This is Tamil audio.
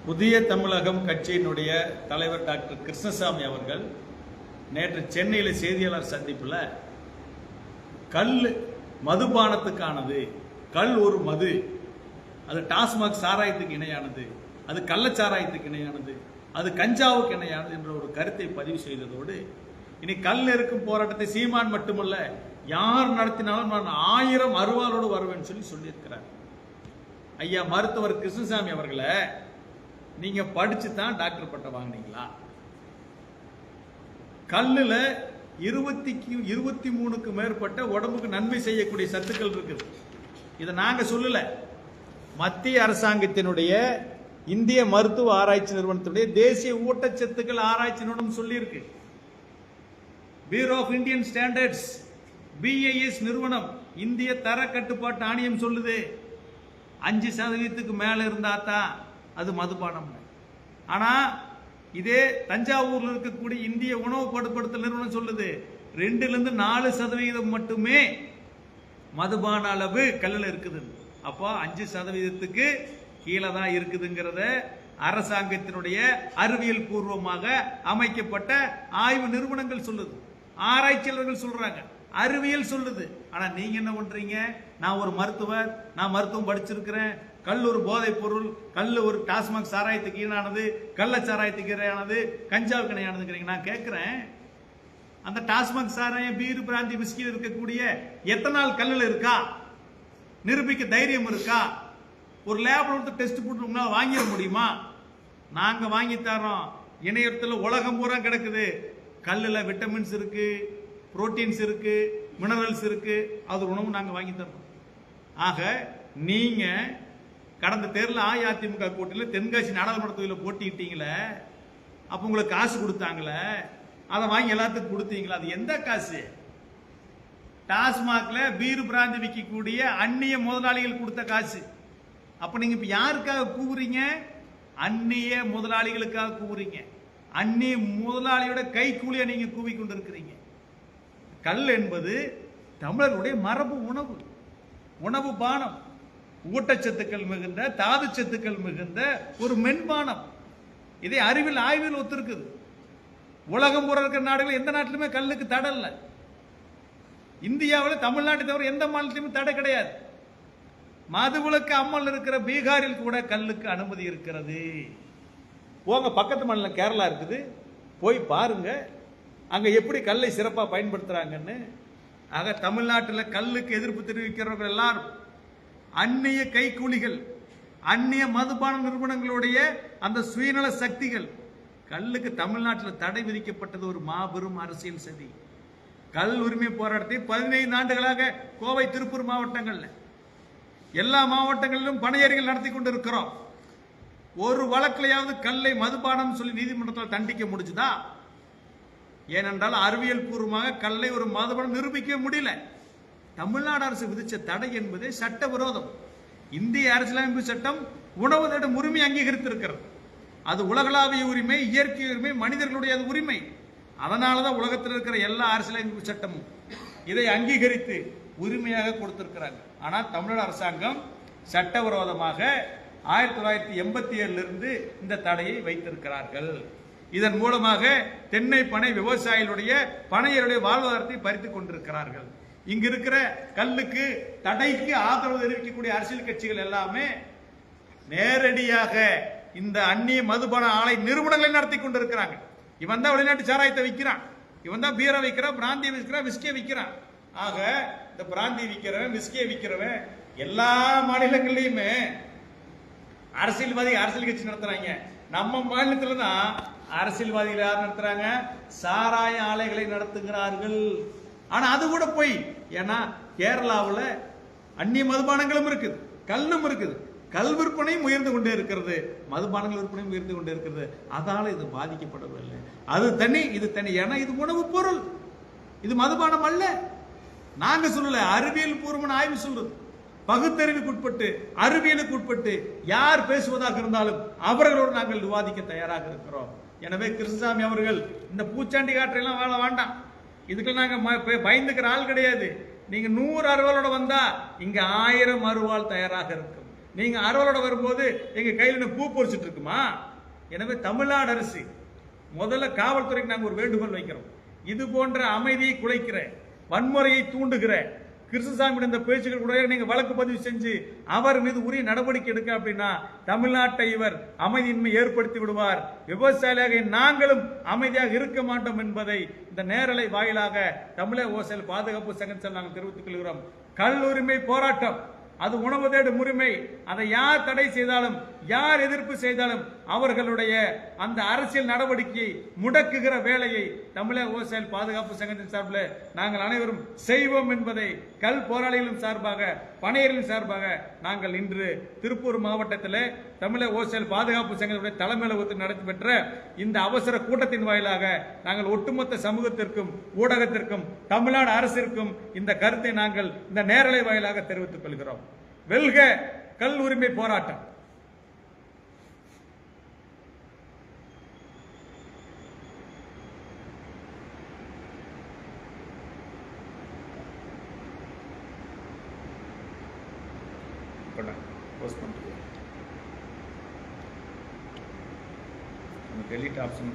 புதிய தமிழகம் கட்சியினுடைய தலைவர் டாக்டர் கிருஷ்ணசாமி அவர்கள் நேற்று சென்னையில் செய்தியாளர் சந்திப்பில் கல் மதுபானத்துக்கானது, கல் ஒரு மது, அது டாஸ்மாக் சாராயத்துக்கு இணையானது, அது கள்ளச்சாராயத்துக்கு இணையானது, அது கஞ்சாவுக்கு இணையானது என்ற ஒரு கருத்தை பதிவு செய்ததோடு இனி கல் இருக்கும் போராட்டத்தை சீமான் மட்டுமல்ல யார் நடத்தினாலும் நான் 1000 அருவாளோடு வருவேன் சொல்லியிருக்கிறார். ஐயா மருத்துவர் கிருஷ்ணசாமி அவர்களை நீங்க படிச்சு தான் டாக்டர் பட்டம் வாங்கினீங்களா? கல்லுல 23க்கு மேற்பட்ட உடம்புக்கு நன்மை செய்யக்கூடிய சத்துக்கள் இருக்குது. இதை நாங்க சொல்லல, மத்திய அரசாங்கத்தினுடைய இந்திய மருத்துவ ஆராய்ச்சி நிறுவனத்துடைய தேசிய ஊட்டச்சத்துக்கள் ஆராய்ச்சி நிறுவனம் சொல்லி இருக்கு. Bureau of Indian Standards BIS நிறுவனம், இந்திய தர கட்டுப்பாட்டு ஆணையம் சொல்லுது 5% மேல இருந்தா தான் அது மதுபானம். ஆனா இதே தஞ்சாவூர்ல இருக்கக்கூடிய இந்திய உணவு படுத்தல் நிறுவனம் சொல்லுது 2-4% மட்டுமே மதுபான அளவு கல்லுல இருக்குது. அப்போ 5%க்கு கீழே தான் இருக்குதுங்கிறத அரசாங்கத்தினுடைய அறிவியல் பூர்வமாக அமைக்கப்பட்ட ஆய்வு நிறுவனங்கள் சொல்லுது, ஆராய்ச்சியாளர்கள் சொல்றாங்க, அறிவியல் சொல்லுது. ஆனா நீங்க என்ன பண்றீங்க? நான் ஒரு மருத்துவர், நான் மருத்துவம் படிச்சிருக்கிறேன், கல் ஒரு போதைப் பொருள், கல் ஒரு டாஸ்மாக் சாராயத்துக்கு ஈடானது, கள்ளச்சாராயத்துக்கு இணையானது, கஞ்சாவுக்கு இணையானதுங்கிறீங்க. நான் கேட்கிறேன், அந்த டாஸ்மாக் சாராயம், பீர், பிராந்தி, விஸ்கி இருக்கக்கூடிய எத்தனால் கல்லுல இருக்கா? நிரூபிக்க தைரியம் இருக்கா? ஒரு லேப்ல வந்து டெஸ்ட் போட்டு உங்களால் வாங்கிட முடியுமா? நாங்க வாங்கி தரோம். இணையத்தில் உலகம் பூரா கிடக்குது. கல்லுல விட்டமின்ஸ் இருக்கு, புரோட்டீன்ஸ் இருக்கு, மினரல்ஸ் இருக்கு. அது உணவு நாங்க வாங்கி தரோம். ஆக நீங்க கடந்த தேர்தல் அஇஅதிமுக கூட்டத்தில் தென்காசி நாடாளுமன்ற தொகுதியில் போட்டிட்டீங்களே, அப்ப உங்களுக்கு காசு கொடுத்தாங்களே, அதை வாங்கி எல்லாத்துக்கும் கொடுத்தீங்களா? அது எந்த காசு? டாஸ்மாக்ல பீர் பிராந்தி விற்கக்கூடிய அந்நிய முதலாளிகள் கொடுத்த காசு. அப்ப நீங்க இப்ப யாருக்காக கூவுறீங்க? அந்நிய முதலாளிகளுக்காக கூவுறீங்க. அந்நிய முதலாளியோட கை கூலியை நீங்க கூவி கொண்டிருக்கிறீங்க. கல் என்பது தமிழருடைய மரபு உணவு, உணவு பானம், ஊட்டச்சத்துக்கள் மிகுந்த, தாது சத்துக்கள் மிகுந்த ஒரு மென்பானம். இதை அறிவியல் ஆய்வில் ஒத்திருக்குது. உலகம் பூரா இருக்கிற நாடுகள் எந்த நாட்டிலுமே கல்லுக்கு தடை இல்லை. இந்தியாவில் தமிழ்நாட்டை தவிர எந்த மாநிலத்திலுமே தடை கிடையாது. மதுவிலக்கு அமல் இருக்கிற பீகாரில் கூட கல்லுக்கு அனுமதி இருக்கிறது. போங்க, பக்கத்து மாநிலம் கேரளா இருக்குது, போய் பாருங்க அங்க எப்படி கல்லை சிறப்பாக பயன்படுத்துறாங்கன்னு. ஆக தமிழ்நாட்டில் கல்லுக்கு எதிர்ப்பு தெரிவிக்கிறவர்கள் எல்லாரும் அந்நிய கைக்கூலிகள், அந்நிய மதுபான நிறுவனங்களுடைய அந்த சுயநல சக்திகள். கல்லுக்கு தமிழ்நாட்டில் தடை விதிக்கப்பட்டது ஒரு மாபெரும் அரசியல் சதி. கல் உரிமை போராட்டத்தை 15 ஆண்டுகளாக கோவை, திருப்பூர் மாவட்டங்கள்ல எல்லா மாவட்டங்களிலும் பணையறிகள் நடத்தி கொண்டு இருக்கிறோம். ஒரு வழக்கிலையாவது கல்லை மதுபானம் சொல்லி நீதிமன்றத்தில் தண்டிக்க முடிஞ்சுதா? ஏனென்றால் அறிவியல் பூர்வமாக கல்லை ஒரு மதுபானம் நிரூபிக்க முடியல. தமிழ்நாடு அரசு விதித்த தடை என்பது சட்ட விரோதம். இந்திய அரசியலமைப்பு சட்டம் உணவு தேடும் உரிமை அங்கீகரித்திருக்கிறது. அது உலகளாவிய உரிமை, இயற்கை உரிமை, மனிதர்களுடைய உரிமை. அதனாலதான் உலகத்தில் இருக்கிற எல்லா அரசியலமைப்பு சட்டமும் இதை அங்கீகரித்து உரிமையாக கொடுத்திருக்கிறாங்க. ஆனால் தமிழ்நாடு அரசாங்கம் சட்டவிரோதமாக 1987 இருந்து இந்த தடையை வைத்திருக்கிறார்கள். இதன் மூலமாக தென்னை பனை விவசாயிகளுடைய பனையருடைய வாழ்வாதாரத்தை பறித்துக் கொண்டிருக்கிறார்கள். இங்க இருக்கிற கல்லுக்கு தடைக்கு ஆதரவு தெரிவிக்கக்கூடிய அரசியல் கட்சிகள் எல்லாமே நேரடியாக இந்த அந்நிய மதுபான ஆலை நிறுவனங்களை நடத்தி கொண்டிருக்கிறாங்க. இவன் தான் வெளிநாட்டு சாராயத்தை விற்கிறான், இவன் தான் பீரை விற்கிறான், பிராந்தியை விற்கிறான், விஸ்கியை விற்கிறான். ஆக இந்த பிராந்தியை விற்கிறவன், விஸ்கியை விற்கிறவன் எல்லா மாநிலங்கள்லயுமே அரசியல்வாதி, அரசியல் கட்சி நடத்துறாங்க. நம்ம மாநிலத்துல தான் அரசியல்வாதிகள் யார் நடத்துறாங்க? சாராய ஆலைகளை நடத்துகிறார்கள். ஆனா அது கூட போய், ஏன்னா கேரளாவில் அந்நிய மதுபானங்களும் இருக்குது, கல்லும் இருக்குது. கல் விற்பனையும் உயர்ந்து கொண்டே இருக்கிறது, மதுபானங்கள் விற்பனையும் உயர்ந்து கொண்டே இருக்கிறது. அதால இது பாதிக்கப்படவில்லை. அது தனி, இது தனி. ஏன்னா இது உணவு பொருள், இது மதுபானம் அல்ல. நாங்க சொல்லல, அறிவியல் பூர்வமான ஆய்வு சொல்றது. பகுத்தறிவுக்கு உட்பட்டு, அறிவியலுக்கு உட்பட்டு யார் பேசுவதாக இருந்தாலும் அவர்களோடு நாங்கள் விவாதிக்க தயாராக இருக்கிறோம். எனவே கிருஷ்ணசாமி அவர்கள் இந்த பூச்சாண்டி காற்றையெல்லாம் வாழ வேண்டாம். இதுக்கு நாங்க பயந்துக்கிற ஆள் கிடையாது. நீங்க 100 அருவாளோட வந்தா இங்க 1000 அருவாள் தயாராக இருக்கும். நீங்க அறுவலோட வரும்போது எங்க கையில பூ பொறிச்சிட்டு இருக்குமா? எனவே தமிழ்நாடு அரசு முதல்ல காவல்துறைக்கு நாங்கள் ஒரு வேண்டுகோள் வைக்கிறோம். இது போன்ற அமைதியை குலைக்கிற, வன்முறையை தூண்டுகிற கிருஷ்ணசாமி இந்த பேச்சுக்கள் கூட நீங்க வழக்கு பதிவு செஞ்சு அவர் மீது உரிய நடவடிக்கை எடுக்க அப்படின்னா தமிழ்நாட்டை இவர் அமைதியின்மை ஏற்படுத்தி விடுவார். விவசாயியாக நாங்களும் அமைதியாக இருக்க மாட்டோம் என்பதை இந்த நேரலை வாயிலாக தமிழக ஓசையில் பாதுகாப்பு சங்கத்தில் நாங்கள் தெரிவித்துக் கொள்கிறோம். கல் உரிமை போராட்டம் அது உணவு தேடும் உரிமை. அதை யார் தடை செய்தாலும், யார் எதிர்ப்பு செய்தாலும் அவர்களுடைய அந்த அரசியல் நடவடிக்கையை முடக்குகிற வேலையை தமிழக விவசாயிகள் பாதுகாப்பு சங்கத்தின் சார்பில் நாங்கள் அனைவரும் செய்வோம் என்பதை கல் போராளிகளின் சார்பாக, பணியர்களின் சார்பாக நாங்கள் இன்று திருப்பூர் மாவட்டத்தில் தமிழக விவசாயிகள் பாதுகாப்பு சங்கத்துடைய தலைமையில் நடத்தி பெற்ற இந்த அவசர கூட்டத்தின் வாயிலாக நாங்கள் ஒட்டுமொத்த சமூகத்திற்கும் ஊடகத்திற்கும் தமிழ்நாடு அரசிற்கும் இந்த கருத்தை நாங்கள் இந்த நேரலை வாயிலாக தெரிவித்துக் கொள்கிறோம். வெல்க கல் உரிமை போராட்டம். Delete option